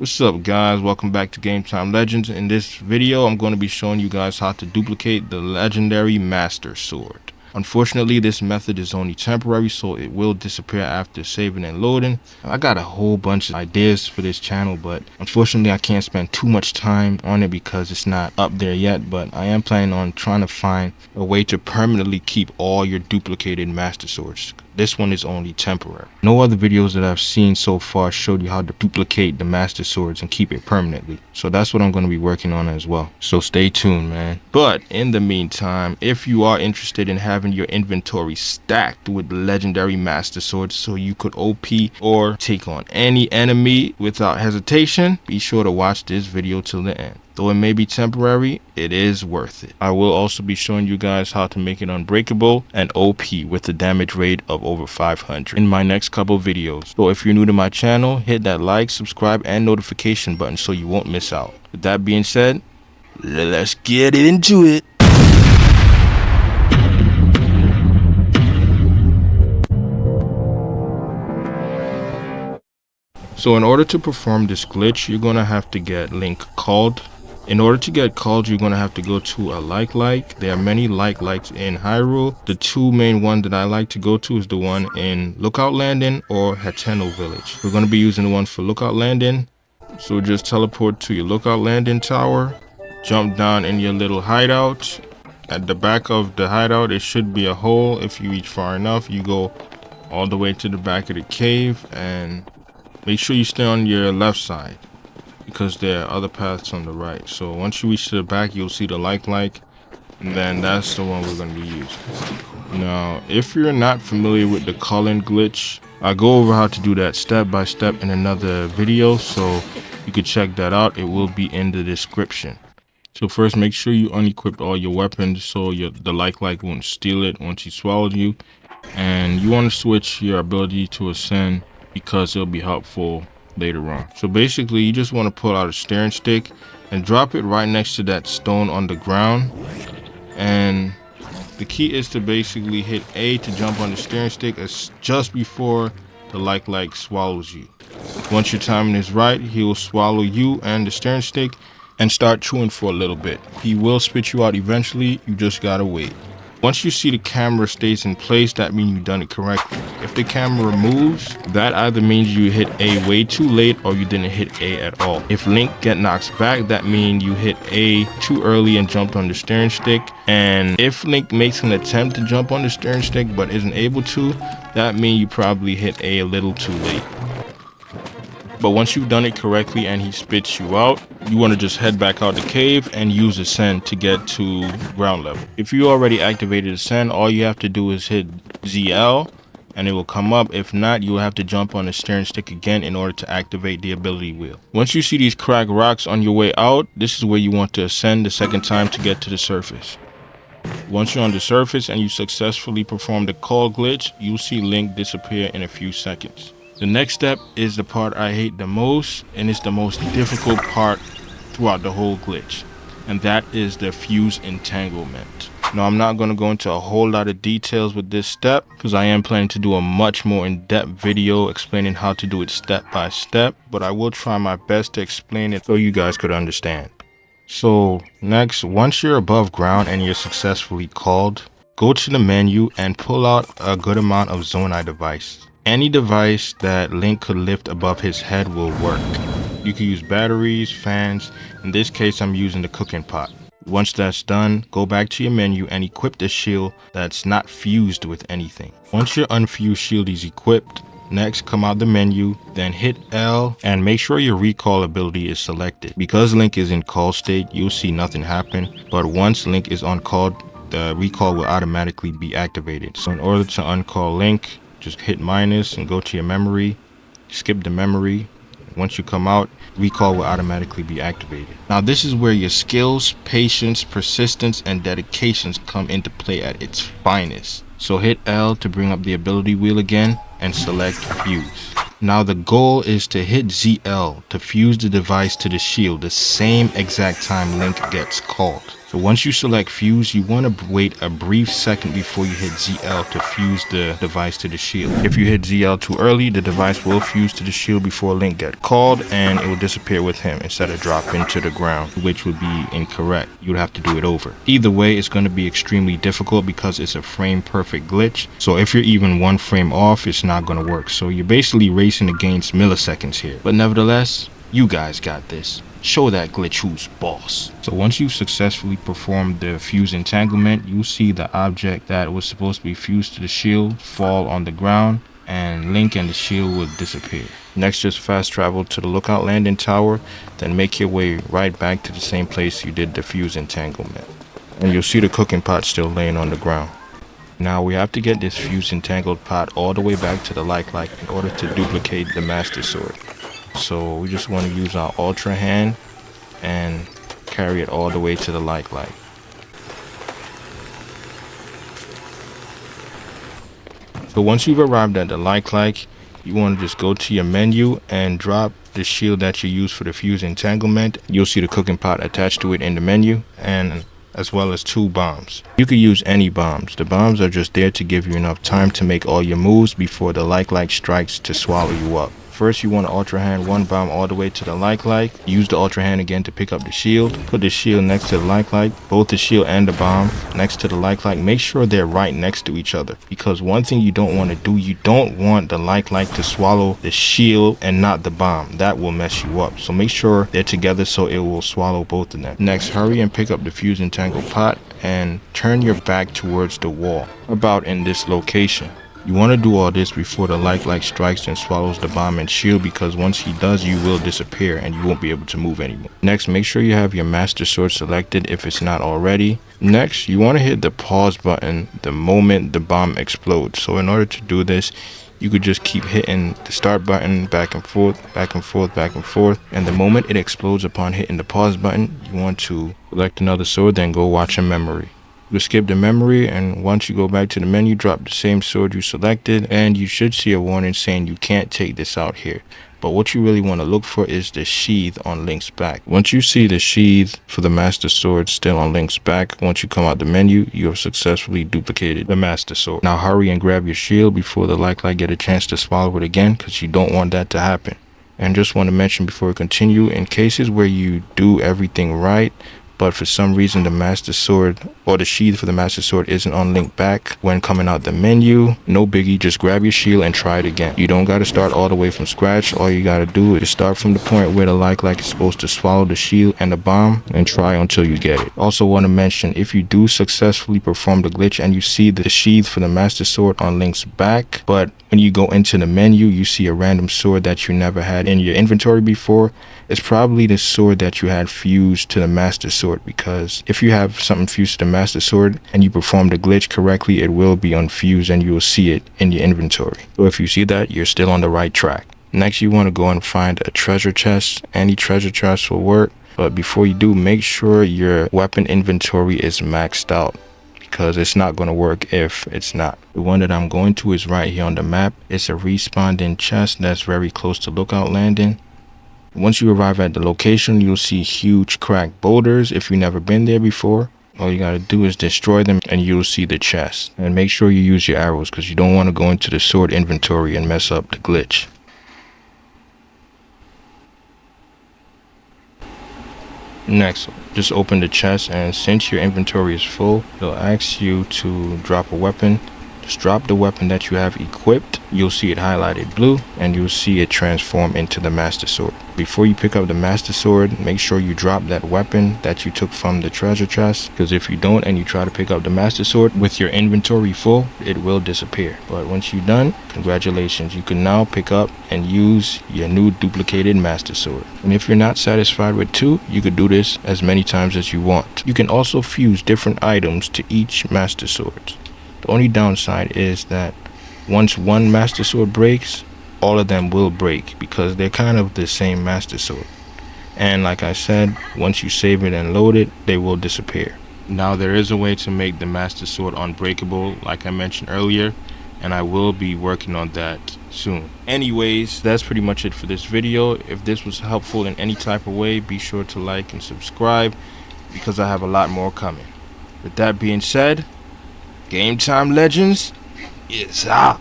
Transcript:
What's up guys, welcome back to GameTime Legendz. In this video I'm going to be showing you guys how to duplicate the legendary master sword. Unfortunately this method is only temporary, so it will disappear after saving and loading. I got a whole bunch of ideas for this channel, but unfortunately I can't spend too much time on it because it's not up there yet, but I am planning on trying to find a way to permanently keep all your duplicated master swords. This one is only temporary. No other videos that I've seen so far showed you how to duplicate the master swords and keep it permanently. So that's what I'm going to be working on as well. So stay tuned, man. But in the meantime, if you are interested in having your inventory stacked with legendary master swords so you could OP or take on any enemy without hesitation, be sure to watch this video till the end. Though it may be temporary, it is worth it. I will also be showing you guys how to make it unbreakable and OP with a damage rate of over 500 in my next couple videos. So if you're new to my channel, hit that like, subscribe, and notification button so you won't miss out. With that being said, let's get into it. So in order to perform this glitch, you're going to have to get Link called. In order to get called, you're going to have to go to a like. There are many likes in Hyrule. The two main ones that I like to go to is the one in Lookout Landing or Hateno Village. We're going to be using the one for Lookout Landing. So just teleport to your Lookout Landing tower. Jump down in your little hideout. At the back of the hideout, it should be a hole. If you reach far enough, you go all the way to the back of the cave. And make sure you stay on your left side, because there are other paths on the right. So once you reach to the back, you'll see the like, and then that's the one we're going to be using. Now, if you're not familiar with the calling glitch, I go over how to do that step by step in another video, so you can check that out. It will be in the description. So first, make sure you unequip all your weapons so the like won't steal it once he swallowed you. And you want to switch your ability to ascend because it'll be helpful later on. So basically you just want to pull out a steering stick and drop it right next to that stone on the ground, and the key is to basically hit A to jump on the steering stick as just before the like swallows you. Once your timing is right, he will swallow you and the steering stick and start chewing for a little bit. He will spit you out eventually, you just gotta wait. Once you see the camera stays in place, that means you've done it correctly. If the camera moves, that either means you hit A way too late or you didn't hit A at all. If Link get knocked back, that means you hit A too early and jumped on the steering stick. And if Link makes an attempt to jump on the steering stick but isn't able to, that means you probably hit A little too late. But once you've done it correctly and he spits you out, you want to just head back out the cave and use Ascend to get to ground level. If you already activated Ascend, all you have to do is hit ZL and it will come up. If not, you will have to jump on the steering stick again in order to activate the ability wheel. Once you see these cracked rocks on your way out, this is where you want to ascend the second time to get to the surface. Once you're on the surface and you successfully perform the call glitch, you'll see Link disappear in a few seconds. The next step is the part I hate the most, and it's the most difficult part throughout the whole glitch, and that is the fuse entanglement. Now I'm not going to go into a whole lot of details with this step because I am planning to do a much more in-depth video explaining how to do it step by step, but I will try my best to explain it so you guys could understand. So next, once you're above ground and you're successfully called, go to the menu and pull out a good amount of Zonai device. Any device that Link could lift above his head will work. You can use batteries, fans. In this case, I'm using the cooking pot. Once that's done, go back to your menu and equip the shield that's not fused with anything. Once your unfused shield is equipped, next come out the menu, then hit L and make sure your recall ability is selected. Because Link is in call state, you'll see nothing happen, but once Link is on call, the recall will automatically be activated. So in order to uncall Link, just hit minus and go to your memory, skip the memory. Once you come out, recall will automatically be activated. Now this is where your skills, patience, persistence, and dedications come into play at its finest. So hit L to bring up the ability wheel again and select fuse. Now the goal is to hit ZL to fuse the device to the shield the same exact time Link gets called. So once you select fuse, you want to wait a brief second before you hit ZL to fuse the device to the shield. If you hit ZL too early, the device will fuse to the shield before Link get called, and it will disappear with him instead of dropping to the ground, which would be incorrect. You would have to do it over. Either way, it's going to be extremely difficult because it's a frame perfect glitch. So if you're even one frame off, it's not going to work. So you're basically racing against milliseconds here. But nevertheless, you guys got this. Show that glitch who's boss. So once you've successfully performed the fuse entanglement, you'll see the object that was supposed to be fused to the shield fall on the ground, and Link and the shield will disappear. Next, just fast travel to the lookout landing tower, then make your way right back to the same place you did the fuse entanglement. And you'll see the cooking pot still laying on the ground. Now we have to get this fuse entangled pot all the way back to the like in order to duplicate the Master Sword. So we just want to use our Ultra Hand and carry it all the way to the like. So once you've arrived at the like, you want to just go to your menu and drop the shield that you use for the fuse entanglement. You'll see the cooking pot attached to it in the menu, and as well as 2 bombs. You could use any bombs. The bombs are just there to give you enough time to make all your moves before the like strikes to swallow you up. First, you want to Ultra Hand 1 bomb all the way to the like. Use the Ultra Hand again to pick up the shield. Put the shield next to the like, both the shield and the bomb next to the like. Make sure they're right next to each other, because one thing you don't want to do, you don't want the like to swallow the shield and not the bomb. That will mess you up. So make sure they're together so it will swallow both of them. Next, hurry and pick up the fuse entangled pot and turn your back towards the wall, about in this location. You want to do all this before the like strikes and swallows the bomb and shield, because once he does, you will disappear and you won't be able to move anymore. Next, make sure you have your Master Sword selected if it's not already. Next, you want to hit the pause button the moment the bomb explodes. So in order to do this, you could just keep hitting the start button back and forth, and the moment it explodes upon hitting the pause button, you want to select another sword, then go watch a memory. You skip the memory, and once you go back to the menu, drop the same sword you selected, and you should see a warning saying you can't take this out here. But what you really want to look for is the sheath on Link's back. Once you see the sheath for the Master Sword still on Link's back, once you come out the menu, you have successfully duplicated the Master Sword. Now hurry and grab your shield before the like get a chance to swallow it again, because you don't want that to happen. And just want to mention before we continue, in cases where you do everything right, but for some reason the Master Sword or the sheath for the Master Sword isn't on Link back when coming out the menu, no biggie, just grab your shield and try it again. You don't got to start all the way from scratch. All you got to do is start from the point where the like is supposed to swallow the shield and the bomb, and try until you get it. Also want to mention, if you do successfully perform the glitch and you see the sheath for the Master Sword on Link's back, but when you go into the menu you see a random sword that you never had in your inventory before, it's probably the sword that you had fused to the Master Sword, because if you have something fused to the Master Sword and you perform the glitch correctly, it will be unfused and you will see it in your inventory. So if you see that, you're still on the right track. Next, you want to go and find a treasure chest. Any treasure chest will work, but before you do, make sure your weapon inventory is maxed out, because it's not going to work if it's not. The one that I'm going to is right here on the map. It's a respawned chest that's very close to lookout landing. Once you arrive at the location, you'll see huge cracked boulders. If you've never been there before, all you gotta do is destroy them and you'll see the chest. And make sure you use your arrows, because you don't want to go into the sword inventory and mess up the glitch. Next, just open the chest, and since your inventory is full, it'll ask you to drop a weapon. Just drop the weapon that you have equipped. You'll see it highlighted blue, and you'll see it transform into the Master Sword. Before you pick up the Master Sword, make sure you drop that weapon that you took from the treasure chest, because if you don't and you try to pick up the Master Sword with your inventory full, it will disappear. But once you're done, congratulations, you can now pick up and use your new duplicated Master Sword. And if you're not satisfied with 2, you could do this as many times as you want. You can also fuse different items to each Master Sword. The only downside is that once one Master Sword breaks, all of them will break, because they're kind of the same Master Sword. And like I said, once you save it and load it, they will disappear. Now there is a way to make the Master Sword unbreakable, like I mentioned earlier, and I will be working on that soon. Anyways, that's pretty much it for this video. If this was helpful in any type of way, be sure to like and subscribe. because I have a lot more coming. With that being said, Game Time Legends is out.